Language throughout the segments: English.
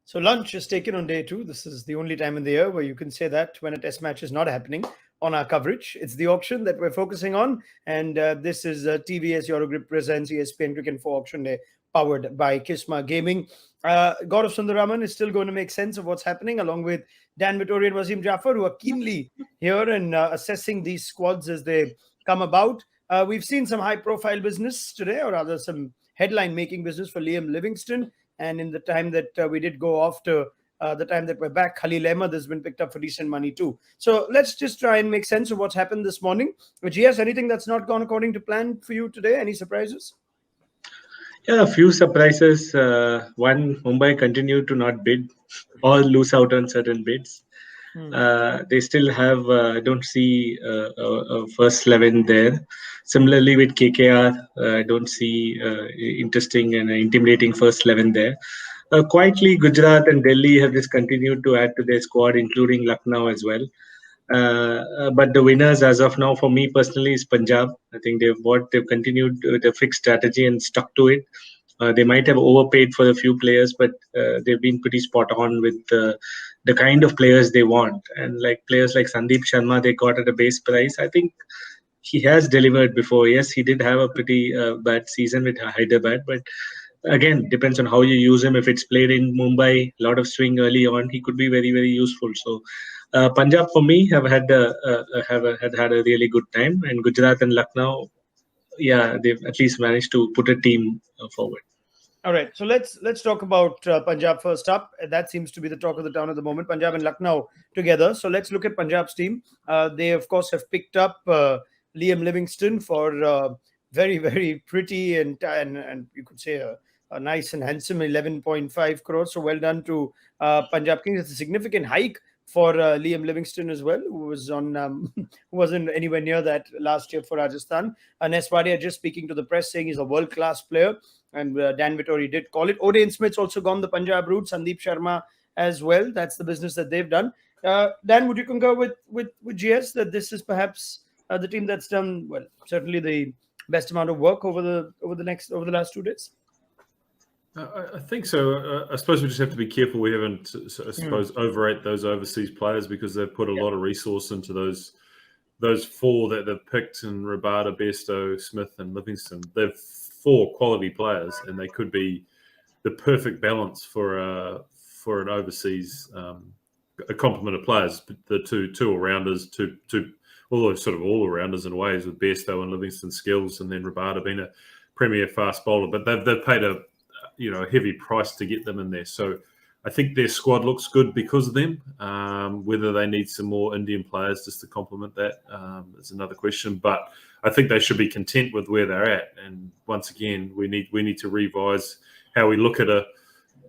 So lunch is taken on day two. This is the only time in the year where you can say that when a test match is not happening on our coverage. It's the auction that we're focusing on. And this is TVS Eurogrip presents ESPN Cricinfo Auction Day, powered by Kisma Gaming. Gaurav Sundaraman is still going to make sense of what's happening, along with Dan Vittori and Wasim Jaffer, who are keenly here and assessing these squads as they come about. We've seen some high-profile business today, or rather some headline-making business for Liam Livingston. And in the time that we did go off to the time that we're back, Khalil Ahmed has been picked up for decent money too. So let's just try and make sense of what's happened this morning. GS, anything that's not gone according to plan for you today? Any surprises? Yeah, a few surprises. One, Mumbai continued to not bid or lose out on certain bids. They still have, I don't see a first 11 there. Similarly with KKR, I don't see interesting and intimidating first 11 there. Quietly, Gujarat and Delhi have just continued to add to their squad, including Lucknow as well. But the winners as of now, for me personally, is Punjab. I think they've continued with a fixed strategy and stuck to it. They might have overpaid for a few players, but they've been pretty spot on with the kind of players they want. And like players like Sandeep Sharma, they got at a base price. I think he has delivered before. Yes, he did have a pretty bad season with Hyderabad, but again, depends on how you use him. If it's played in Mumbai, a lot of swing early on, he could be very, very useful. So Punjab for me have had a really good time, and Gujarat and Lucknow, yeah, they've at least managed to put a team forward. All right, so let's talk about Punjab first up. That seems to be the talk of the town at the moment. Punjab and Lucknow together. So let's look at Punjab's team. They of course have picked up Liam Livingston for very, very pretty and you could say a nice and handsome 11.5 crores. So well done to Punjab Kings. It's a significant hike for Liam Livingston as well, who was on who wasn't anywhere near that last year for Rajasthan. Neswadia just speaking to the press saying he's a world-class player, and Dan Vittori did call it. Odean Smith's also gone the Punjab route, Sandeep Sharma as well. That's the business that they've done. Dan, would you concur with GS that this is perhaps the team that's done, well, certainly the best amount of work over the last 2 days? I think so. I suppose we just have to be careful we haven't, I suppose, overrate those overseas players, because they've put a lot of resource into those four that they've picked in Rabada, Besto, Smith and Livingston. They're 4 quality players, and they could be the perfect balance for an overseas a complement of players. The two all-rounders, although sort of all-rounders in ways, with Besto and Livingston skills, and then Rabada being a premier fast bowler. But they've paid a heavy price to get them in there. So I think their squad looks good because of them. Whether they need some more Indian players just to complement that is another question. But I think they should be content with where they're at. And once again, we need to revise how we look at a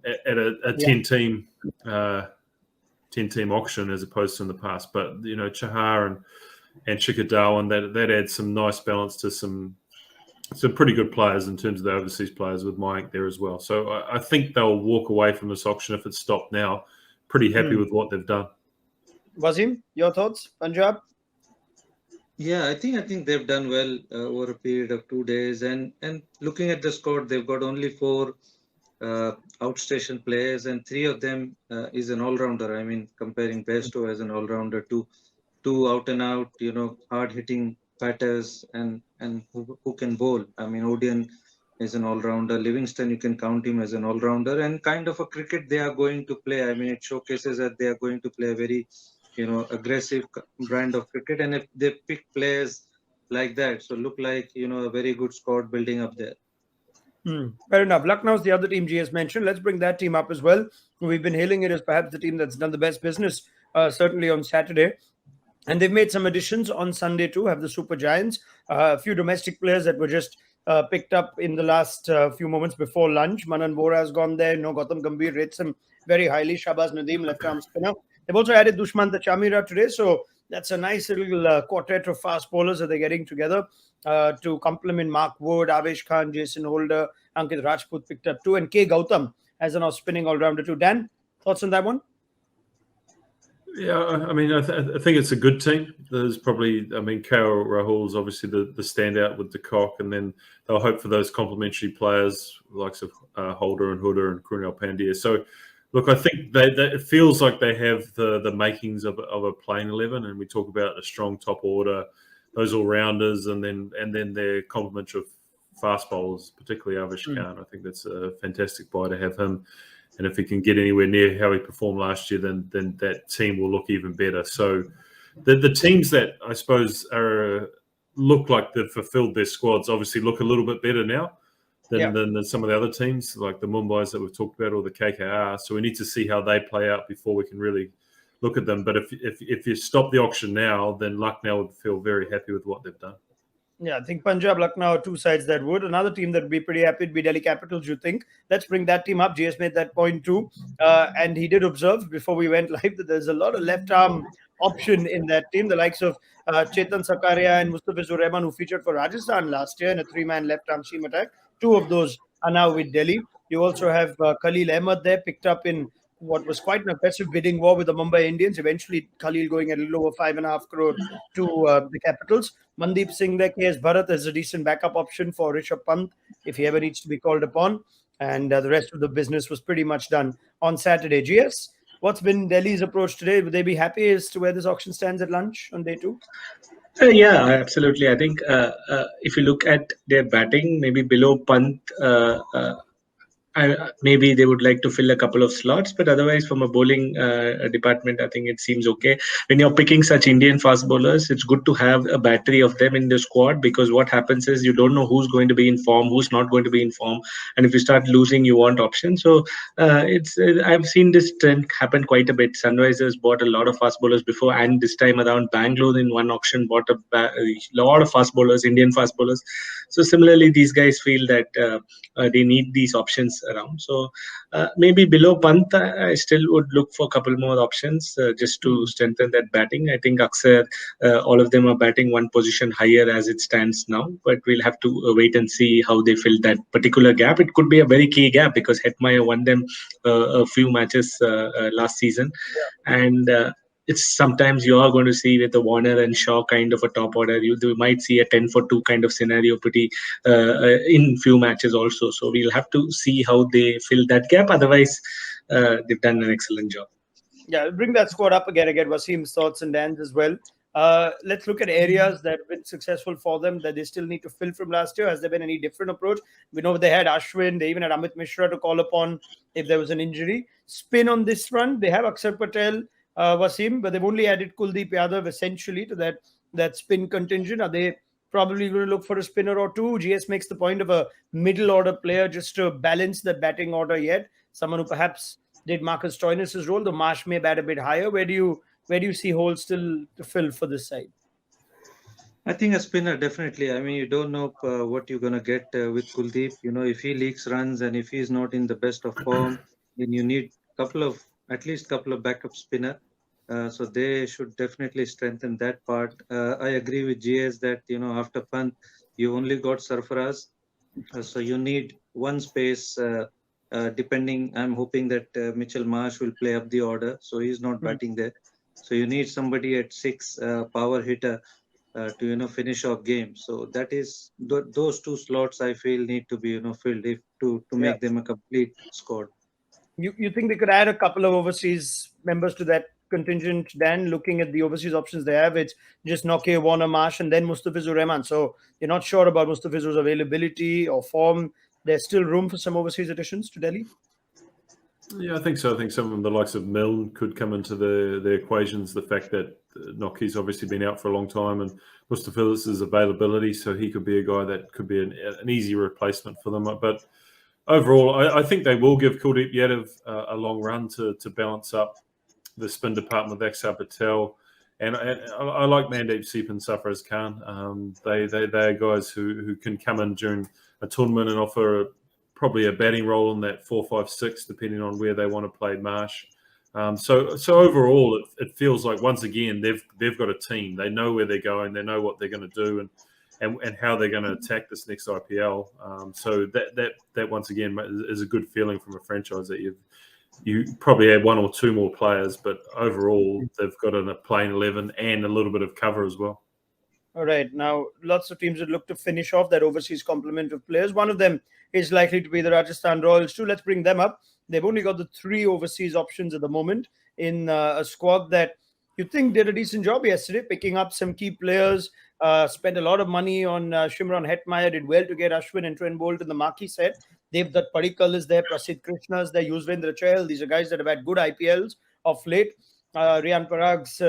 10-team 10-team auction as opposed to in the past. But Chahar and Shikhar Dhawan, that adds some nice balance to some pretty good players in terms of the overseas players, with Mayank there as well. So I think they'll walk away from this auction, if it's stopped now, pretty happy with what they've done. Wasim, your thoughts, Punjab? Yeah, I think they've done well over a period of 2 days. And looking at the squad, they've got only 4 outstation players, and 3 of them is an all-rounder. I mean, comparing Besto as an all-rounder to 2 out-and-out, hard-hitting batters and who can bowl. I mean, Odean is an all-rounder. Livingston, you can count him as an all-rounder, and kind of a cricket they are going to play. I mean, it showcases that they are going to play a very, aggressive brand of cricket. And if they pick players like that, so look like, a very good squad building up there. Fair enough. Lucknow's the other team GS mentioned. Let's bring that team up as well. We've been hailing it as perhaps the team that's done the best business, certainly on Saturday. And they've made some additions on Sunday too, have the Super Giants, a few domestic players that were just picked up in the last few moments before lunch. Manan Bora has gone there. Gautam Gambhir rates him very highly. Shahbaz Nadeem, left-arm spinner. They've also added Dushmant Chamira today. So that's a nice little quartet of fast bowlers that they're getting together to complement Mark Wood, Avesh Khan, Jason Holder, Ankit Rajput picked up too, and K. Gautam as a now spinning all-rounder too. Dan, thoughts on that one? Yeah, I mean, I think it's a good team. There's probably, KL Rahul's obviously the standout with the cock, and then they'll hope for those complementary players, likes of Holder and Huda and Krunal Pandya. So Look, I think it feels like they have the makings of a playing 11, and we talk about a strong top order, those all rounders, and then their complement of fast bowlers, particularly Avish Khan. I think that's a fantastic buy to have him, and if he can get anywhere near how he performed last year, then that team will look even better. So the teams that I suppose look like they've fulfilled their squads obviously look a little bit better now than some of the other teams, like the Mumbais that we've talked about, or the KKR. So we need to see how they play out before we can really look at them. But if you stop the auction now, then Lucknow would feel very happy with what they've done. Yeah, I think Punjab, Lucknow are two sides that would. Another team that would be pretty happy would be Delhi Capitals, you think. Let's bring that team up. GS made that point too. And he did observe before we went live that there's a lot of left arm option in that team. The likes of Chetan Sakaria and Mustafizur Rahman, who featured for Rajasthan last year in a 3-man left arm seam attack. Two of those are now with Delhi. You also have Khalil Ahmed there, picked up in what was quite an aggressive bidding war with the Mumbai Indians. Eventually, Khalil going at a little over 5.5 crore to the Capitals. Mandeep Singh there, KS Bharat is a decent backup option for Rishabh Pant if he ever needs to be called upon. And the rest of the business was pretty much done on Saturday. GS, what's been Delhi's approach today? Would they be happy as to where this auction stands at lunch on day 2? Yeah, absolutely. I think if you look at their batting, maybe below Pant, maybe they would like to fill a couple of slots, but otherwise from a bowling department, I think it seems okay. When you're picking such Indian fast bowlers, it's good to have a battery of them in the squad, because what happens is you don't know who's going to be in form, who's not going to be in form, and if you start losing, you want options. So I've seen this trend happen quite a bit. Sunrisers bought a lot of fast bowlers before, and this time around Bangalore in one auction bought a lot of fast bowlers, Indian fast bowlers. So similarly, these guys feel that they need these options around. So maybe below Pant, I still would look for a couple more options just to strengthen that batting. I think Aksar, all of them are batting one position higher as it stands now, but we'll have to wait and see how they fill that particular gap. It could be a very key gap because Hetmeyer won them a few matches last season, and it's sometimes you are going to see with the Warner and Shaw kind of a top order, you might see a 10 for 2 kind of scenario pretty in few matches also. So we'll have to see how they fill that gap. Otherwise, they've done an excellent job. Yeah, I'll bring that squad up again. I get Wasim's thoughts and Dan's as well. Let's look at areas that have been successful for them that they still need to fill from last year. Has there been any different approach? We know they had Ashwin. They even had Amit Mishra to call upon if there was an injury. Spin on this front. They have Akshar Patel, Wasim, but they've only added Kuldeep Yadav essentially to that spin contingent. Are they probably going to look for a spinner or two? GS makes the point of a middle order player just to balance the batting order yet. Someone who perhaps did Marcus Stoinis' role. The Marsh may bat a bit higher. Where do you see holes still to fill for this side? I think a spinner, definitely. I mean, you don't know what you're going to get with Kuldeep. You know, if he leaks runs and if he's not in the best of form, then you need at least couple of backup spinner. So they should definitely strengthen that part. I agree with GS that, you know, after Pant, you only got Sarfaraz. So you need one space, depending. I'm hoping that Mitchell Marsh will play up the order. So he's not batting there. So you need somebody at 6, power hitter, to, you know, finish off games. So that is those two slots I feel need to be, you know, filled to make them a complete squad. You think they could add a couple of overseas members to that contingent? Dan, looking at the overseas options they have, it's just Nokia, Warner, Marsh, and then Mustafizur Rahman. So you're not sure about Mustafizur's availability or form. There's still room for some overseas additions to Delhi. Yeah, I think so. I think some of the likes of Milne could come into the equations. The fact that Noki's obviously been out for a long time, and Mustafizur's availability, so he could be a guy that could be an easy replacement for them. But overall, I think they will give Kuldeep Yadav a long run to balance up the spin department with Akshar Patel. And I like Mandeep Singh and Sarfaraz Khan. They are guys who can come in during a tournament and offer probably a batting role in that 4, 5, 6, depending on where they want to play Marsh. So overall, it feels like once again they've got a team. They know where they're going. They know what they're going to do, and how they're going to attack this next IPL. So that once again is a good feeling from a franchise that you probably add 1 or 2 more players, but overall they've got a playing 11 and a little bit of cover as well. All right. Now, lots of teams would look to finish off that overseas complement of players. One of them is likely to be the Rajasthan Royals too. Let's bring them up. they've only got the 3 overseas options at the moment in a squad that you think did a decent job yesterday, picking up some key players. Spent a lot of money on Shimron Hetmeyer, did well to get Ashwin and Trent Bolt in the marquee set. They've got Padikkal is there, Prasidh Krishna is there, Yuzvendra Chahal. These are guys that have had good IPLs of late. Riyan Parag's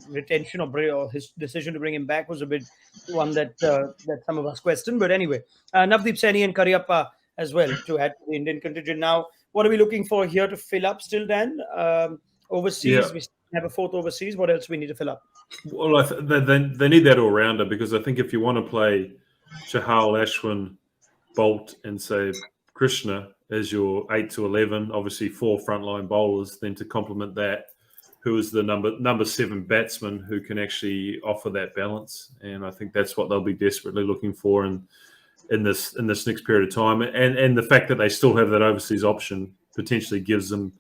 retention or his decision to bring him back was a bit one that some of us questioned. But anyway, Navdeep Saini and Karyappa as well to add to the Indian contingent. Now, what are we looking for here to fill up still, Dan? Overseas, Yeah. we have a 4th overseas. What else we need to fill up? Well, they need that all rounder, because I think if you want to play Chahal, Ashwin, Bolt, and say Krishna as your 8 to 11, obviously 4 frontline bowlers, then to complement that, who is the number 7 batsman who can actually offer that balance. And I think that's what they'll be desperately looking for in this next period of time. And the fact that they still have that overseas option potentially gives them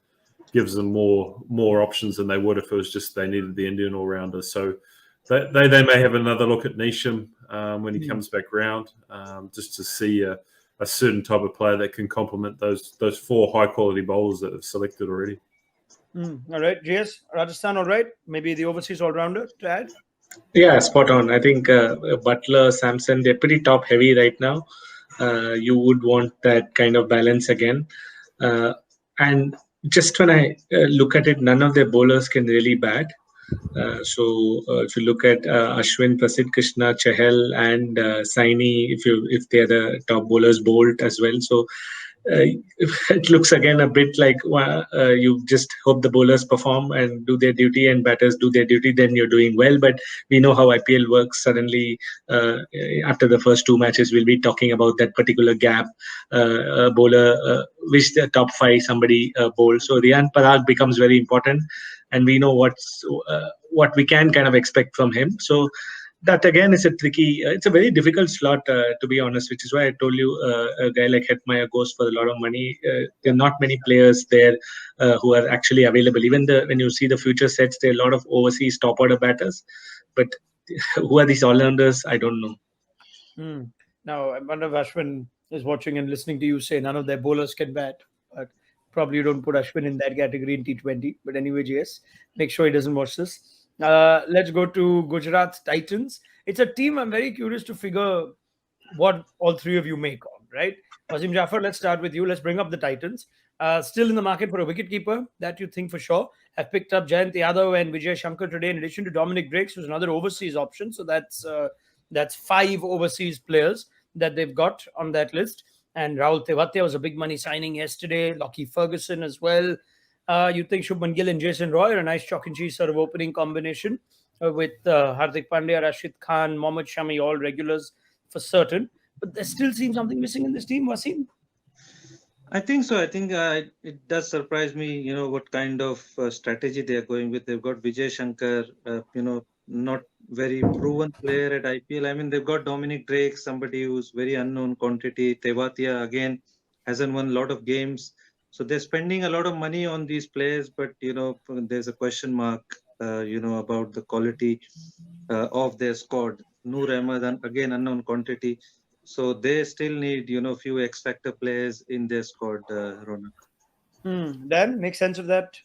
more options than they would if it was just they needed the Indian all rounder. So they may have another look at Nisham when he comes back round, just to see a certain type of player that can complement those 4 high quality bowlers that they've selected already. All right, GS, Rajasthan, all right. Maybe the overseas all rounder to add. Yeah, spot on. I think Butler, Samson, they're pretty top heavy right now. You would want that kind of balance again. And just when I look at it, none of their bowlers can really bat. So if you look at Ashwin, Prasidh Krishna, Chahal, and Saini, if they're the top bowlers, Bolt as well. So it looks again a bit like you just hope the bowlers perform and do their duty and batters do their duty, then you're doing well. But we know how IPL works. Suddenly, after the first 2 matches, we'll be talking about that particular gap bowler, which the top 5 somebody bowled. So Riyan Parag becomes very important, and we know what we can kind of expect from him. So that again is it's a very difficult slot, to be honest, which is why I told you a guy like Hetmeyer goes for a lot of money. There are not many players there who are actually available. Even when you see the future sets, there are a lot of overseas top order batters. But who are these all-rounders? I don't know. Now, I wonder if Ashwin is watching and listening to you say none of their bowlers can bat. But probably you don't put Ashwin in that category in T20. But anyway, GS, make sure he doesn't watch this. Let's go to Gujarat Titans. It's a team I'm very curious to figure what all 3 of you make of, right? Wasim, Jaffer, let's start with you. Let's bring up the Titans. Still in the market for a wicketkeeper that you think for sure. Have picked up Jayant Yadav and Vijay Shankar today, in addition to Dominic Drakes, who's another overseas option. So that's 5 overseas players that they've got on that list. And Rahul Tewatia was a big money signing yesterday. Lockie Ferguson as well. You think Shubman Gill and Jason Roy are a nice chalk and cheese sort of opening combination with Hardik Pandya, Rashid Khan, Mohammad Shami, all regulars for certain. But there still seems something missing in this team, Wasim. I think so. I think it does surprise me, what kind of strategy they are going with. They've got Vijay Shankar, not very proven player at IPL. I mean, they've got Dominic Drake, somebody who's very unknown quantity. Tewatia, again, hasn't won a lot of games. So they're spending a lot of money on these players, but, there's a question mark, about the quality of their squad. Noor Ahmed, again, unknown quantity. So they still need, few X-factor players in their squad, Ronak. Dan, make sense of that